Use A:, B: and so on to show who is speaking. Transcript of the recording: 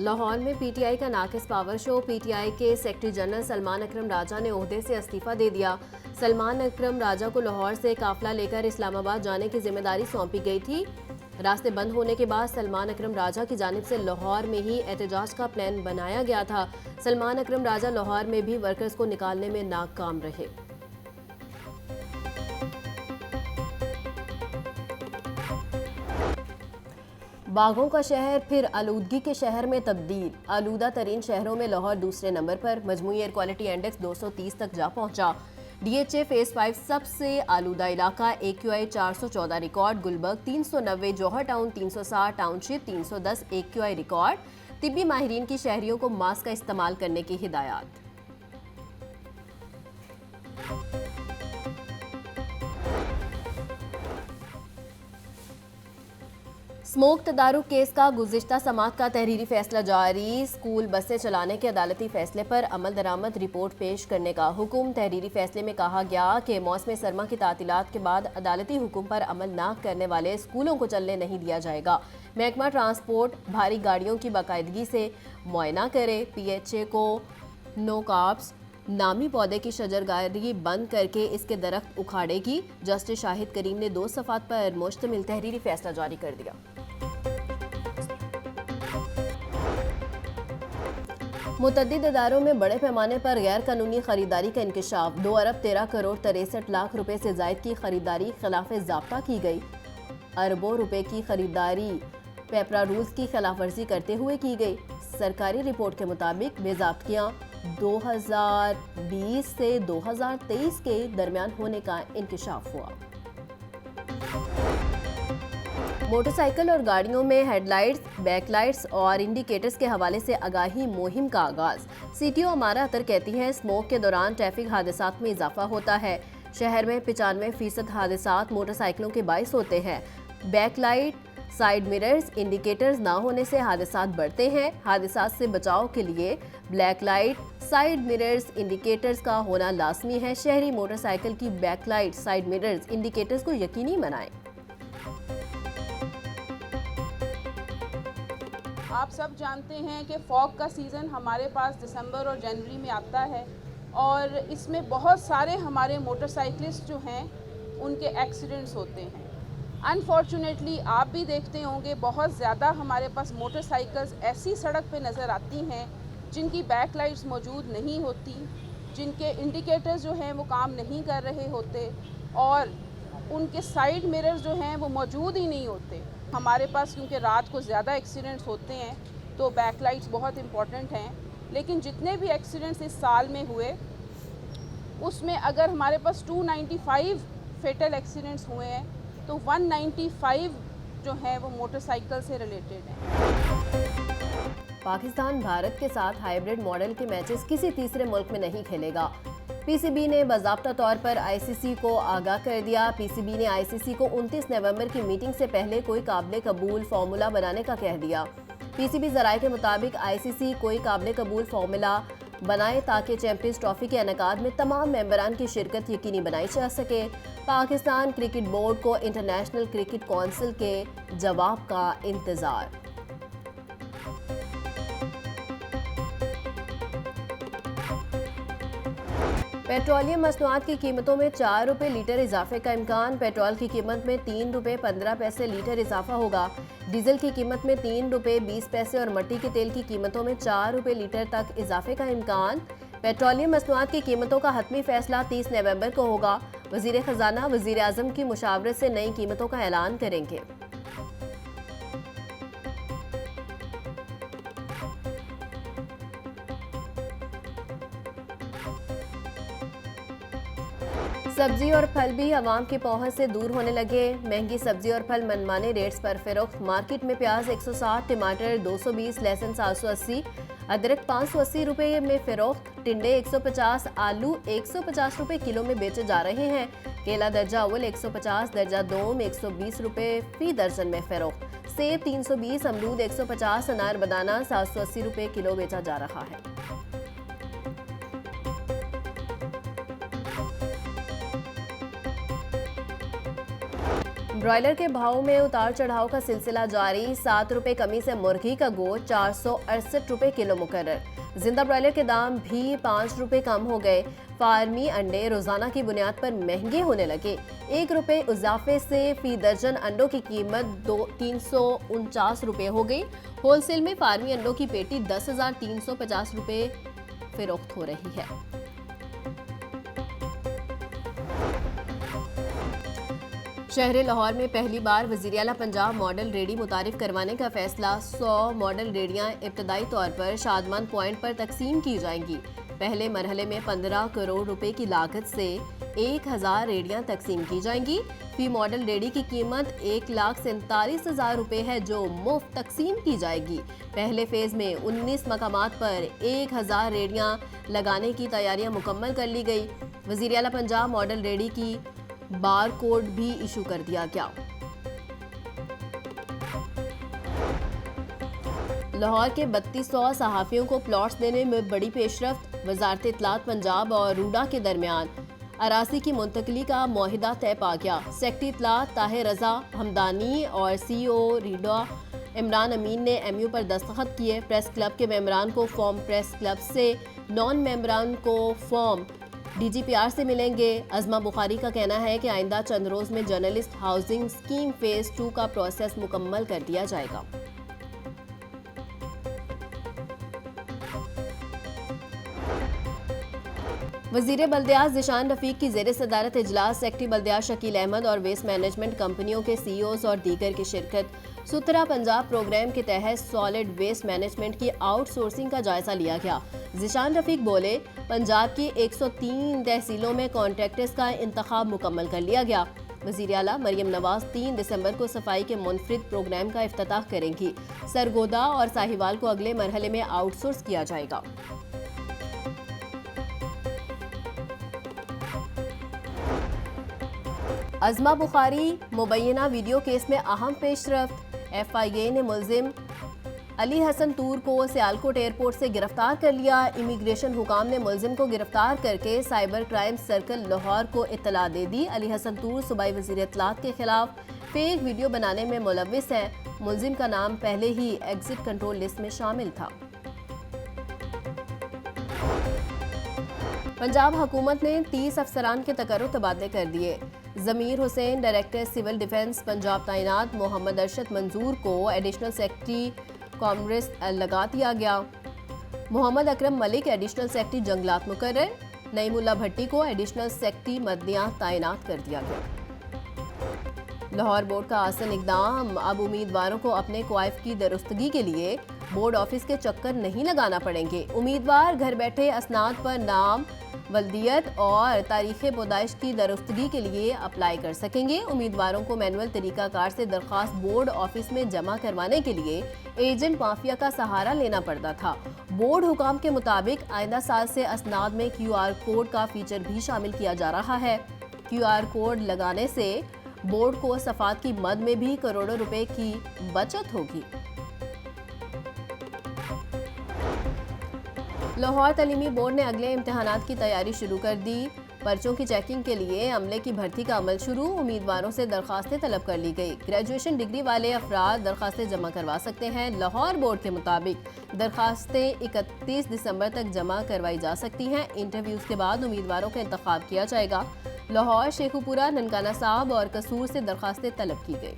A: लाहौर में पीटीआई का नाकिस power show. PTI के सेक्रेटरी जनरल सलमान अकरम राजा ने ओहदे से इस्तीफा दे दिया। सलमान अकरम राजा को लाहौर से काफिला लेकर इस्लामाबाद जाने की जिम्मेदारी सौंपी गई थी। रास्ते बंद होने के बाद सलमान अकरम राजा की जानिब से लाहौर में ही एहतजाज का प्लान बनाया गया था। सलमान अकरम राजा लाहौर में भी वर्कर्स को निकालने में नाकाम रहे। बागों का शहर फिर आलूदगी के शहर में तब्दील। आलूदा तरीन शहरों में लाहौर दूसरे नंबर पर। मजमूई एयर क्वालिटी इंडेक्स 230 तक जा पहुंचा। डीएचए फेज 5 सबसे आलूदा इलाका। AQI 414 record. Gulberg 390, Johar town 360, township 310 AQI record. तिब्बी माहिरीन की शहरियों को मास्क का इस्तेमाल करने की हिदायत। स्मोक तदारुक केस का गुज़िश्ता समात का तहरीरी फैसला जारी। स्कूल बसें चलाने के अदालती फैसले पर अमल दरामद रिपोर्ट पेश करने का हुक्म। तहरीरी फैसले में कहा गया कि मौसम सरमा की तातीलात के बाद अदालती हुक्म पर अमल न करने वाले स्कूलों को चलने नहीं दिया जाएगा। महकमा ट्रांसपोर्ट भारी गाड़ियों की बाकायदगी से मुआयना करे। PHA को नो कार्ब्स नामी पौधे की शजरकारी बंद करके इसके दरख्त उखाड़ेगी। जस्टिस शाहिद करीम ने 2 सफ़ात पर मुश्तमिल तहरीरी फैसला जारी कर दिया। मुतअद्दिद इदारों में बड़े पैमाने पर गैर कानूनी खरीदारी का इंकशाफ। 2 अरब 13 करोड़ 63 लाख रुपए से जायद की खरीदारी खिलाफ ज़ाब्ता की गई। अरबों रुपए की खरीदारी पेपरा रूल्स की खिलाफ वर्जी करते हुए की गई। सरकारी रिपोर्ट के मुताबिक बेज़ाब्तियाँ 2020 से 2023 के दरमियान होने का इंकशाफ हुआ। मोटरसाइकिल और गाड़ियों में हेडलाइट्स, बैकलाइट्स और इंडिकेटर्स के हवाले से आगाही मुहिम का आगाज। CTO अमारा अतर कहती है, स्मोक के दौरान ट्रैफिक हादसात में इजाफा होता है। शहर में 95% हादसात मोटरसाइकिलों के बाइस होते हैं। बैकलाइट, साइड मिरर्स, इंडिकेटर्स ना होने से हादसात बढ़ते हैं। हादसात से बचाव के लिए black light, side mirrors, indicators का होना लाजमी है। शहरी मोटरसाइकिल की बैकलाइट, साइड मिरर्स, इंडिकेटर्स को यकीनी बनाएं।
B: आप सब जानते हैं कि फॉग का सीज़न हमारे पास दिसंबर और जनवरी में आता है और इसमें बहुत सारे हमारे मोटरसाइकिलिस्ट जो हैं उनके एक्सीडेंट्स होते हैं। अनफॉर्चुनेटली आप भी देखते होंगे बहुत ज़्यादा हमारे पास मोटरसाइकिल्स ऐसी सड़क पे नज़र आती हैं जिनकी बैक लाइट्स मौजूद नहीं होती, जिनके इंडिकेटर्स जो हैं वो काम नहीं कर रहे होते और उनके साइड मिरर्स जो हैं वो मौजूद ही नहीं होते। हमारे पास क्योंकि रात को ज़्यादा एक्सीडेंट्स होते हैं तो बैक लाइट्स बहुत इम्पॉर्टेंट हैं, लेकिन जितने भी एक्सीडेंट्स इस साल में हुए उसमें अगर हमारे पास 295 फेटल एक्सीडेंट्स हुए हैं तो 195 जो है वो मोटरसाइकिल से रिलेटेड हैं।
A: पाकिस्तान भारत के साथ हाइब्रिड मॉडल के मैचेस किसी तीसरे मुल्क में नहीं खेलेगा। PCB ने बाज़ाब्ता तौर पर ICC को आगाह कर दिया। PCB ने ICC को 29 नवंबर की मीटिंग से पहले कोई काबिल कबूल फार्मूला बनाने का कह दिया। PCB ज़राए के मुताबिक ICC कोई काबिल कबूल फार्मूला बनाए ताकि चैंपियंस ट्रॉफी के इनेकाद में तमाम मेंबरान की शिरकत यकीनी बनाई जा सके। पाकिस्तान क्रिकेट बोर्ड को इंटरनेशनल क्रिकेट कौंसिल के जवाब का इंतज़ार। पेट्रोलियम मसनूआत की कीमतों में 4 रुपये लीटर इजाफे का इम्कान। पेट्रोल की कीमत में 3 रुपये 15 पैसे लीटर इजाफा होगा। डीजल की कीमत में 3 रुपये 20 पैसे और मट्टी के तेल की कीमतों में 4 रुपये लीटर तक इजाफे का इम्कान। पेट्रोलियम मसनूआत की कीमतों का हतमी फैसला 30 नवंबर को होगा। वज़ीर ख़जाना वज़ीर आज़म की मुशावरत से नई कीमतों का ऐलान करेंगे। सब्जी और फल भी आवाम की पहुंच से दूर होने लगे। महंगी सब्जी और फल मनमाने रेट्स पर फरोख्त। मार्केट में प्याज 160, टमाटर 220, लहसुन 780, अदरक 580 रुपये में फरोख्त। टिंडे 150, आलू 150 रुपये किलो में बेचे जा रहे हैं। केला दर्जा अव्वल 150, दर्जा दोम 120 रुपये फी दर्जन में फरोख्त। सेब 320, अमरूद 150, अनार बनाना 780 रुपये किलो बेचा जा रहा है। ब्रॉयलर के भाव में उतार चढ़ाव का सिलसिला जारी। 7 रुपए कमी से मुर्गी का गोश्त 468 रुपए किलो मुकर्रर। जिंदा ब्रॉयलर के दाम भी 5 रुपए कम हो गए। फार्मी अंडे रोजाना की बुनियाद पर महंगे होने लगे। 1 रुपए इजाफे से फी दर्जन अंडों की कीमत 349 रुपए हो गई। होलसेल में फार्मी अंडों की पेटी 10,350 रुपए फरोख्त हो रही है। शहर लाहौर में पहली बार वज़ीर आला पंजाब मॉडल रेडी मुतारिफ करवाने का फैसला। 100 मॉडल रेडियां इब्तदाई तौर पर शादमान पॉइंट पर तकसीम की जाएंगी। पहले मरहले में 15 करोड़ रुपए की लागत से 1000 रेडियां तकसीम की जाएंगी। फी मॉडल रेडी की कीमत 1,47,000 रुपए है, जो मुफ्त तकसीम की जाएगी। पहले फेज में 19 मकामात पर 1000 रेडियां लगाने की तैयारियां मुकम्मल कर ली गई। वज़ीर आला पंजाब मॉडल रेडी की बार कोड भी इशू कर दिया गया। लाहौर के 3200 सहाफ़ियों को प्लॉट्स देने में बड़ी पेशरफ्त। वजारत इत्तलात पंजाब और रूडा के दरमियान अरासी की मुंतकली का मुआहिदा तय पा गया। सेक्रेटरी इत्तलात ताहिर रज़ा हमदानी और CEO रीडा इमरान अमीन ने MU पर दस्तखत किए। प्रेस क्लब के मेंबरान को फॉर्म प्रेस क्लब से, नॉन मेंबरान को फॉर्म DGPR से मिलेंगे। अज़मा बुखारी का कहना है कि आइंदा चंद रोज़ में जर्नलिस्ट हाउसिंग स्कीम फेज़ 2 का प्रोसेस मुकम्मल कर दिया जाएगा। वज़ीर बल्दियात ज़िशान रफ़ीक की ज़ेर सदारत इजलास। सेक्रेटरी बल्दियात शकील अहमद और वेस्ट मैनेजमेंट कंपनियों के CEOs और दीगर की शिरकत। सुथरा पंजाब प्रोग्राम के तहत सॉलिड वेस्ट मैनेजमेंट की आउटसोर्सिंग का जायजा लिया गया। ज़िशान रफ़ीक बोले, पंजाब की 103 तहसीलों में कॉन्ट्रैक्टर्स का इंतखाब मुकम्मल कर लिया गया। वज़ीर आला मरियम नवाज 3 दिसंबर को सफाई के मुनफरिद प्रोग्राम का इफ्तिताह करेंगी। सरगोदा और साहिवाल को अगले मरहले में आउटसोर्स किया जाएगा। अज़मा बुखारी मुबैना वीडियो केस में अहम पेशरफ्त। FIA ने मुल्जिम अली हसन तूर को सियालकोट एयरपोर्ट से गिरफ्तार कर लिया। इमिग्रेशन हुकाम ने मुल्जिम को गिरफ्तार करके साइबर क्राइम सर्कल लाहौर को इत्तला दे दी। अली हसन तूर सूबाई वज़ीर इत्तलात के खिलाफ फेक वीडियो बनाने में मुलव्विस है। मुल्जिम का नाम पहले ही एग्जिट कंट्रोल लिस्ट में शामिल था। पंजाब हुकूमत ने 30 अफसरान के तकर्रुर तबादले कर दिए। Zameer Hussain director civil defence Punjab तैनात। मोहम्मद अरशद मंजूर को एडिशनल सेक्रेटरी कांग्रेस लगा दिया गया। मोहम्मद अकरम मलिक एडिशनल सेक्रेटरी जंगलात मुकर्रर। नईमुल्ला भट्टी को एडिशनल सेक्रेटरी मदनियात तैनात कर दिया गया। लाहौर बोर्ड का आसन इकदाम। अब उम्मीदवारों को अपने क्वाइफ की दुरुस्तगी के लिए बोर्ड ऑफिस के चक्कर नहीं लगाना पड़ेंगे। उम्मीदवार घर बैठे असनाद पर नाम, वल्दियत और तारीख पैदाइश की दुरुस्तगी के लिए अप्लाई कर सकेंगे। उम्मीदवारों को मैनुअल तरीकाकार से दरख्वास्त बोर्ड ऑफिस में जमा करवाने के लिए एजेंट माफिया का सहारा लेना पड़ता था। बोर्ड हुकाम के मुताबिक आइंदा साल से असनाद में QR कोड का फीचर भी शामिल किया जा रहा है। QR कोड लगाने से बोर्ड को सफात की मद में भी करोड़ों रुपए की बचत होगी। लाहौर तालीमी बोर्ड ने अगले इम्तिहानात की तैयारी शुरू कर दी। पर्चों की चेकिंग के लिए अमले की भर्ती का अमल शुरू। उम्मीदवारों से दरखास्तें तलब कर ली गई। ग्रेजुएशन डिग्री वाले अफराद दरखास्तें जमा करवा सकते हैं। लाहौर बोर्ड के मुताबिक दरखास्तें 31 दिसंबर तक जमा करवाई जा सकती हैं। इंटरव्यूज़ के बाद उम्मीदवारों का इंतखाब किया जाएगा। लाहौर, शेखुपुरा, ननकाना साहब और कसूर से दरखास्तें तलब की गई।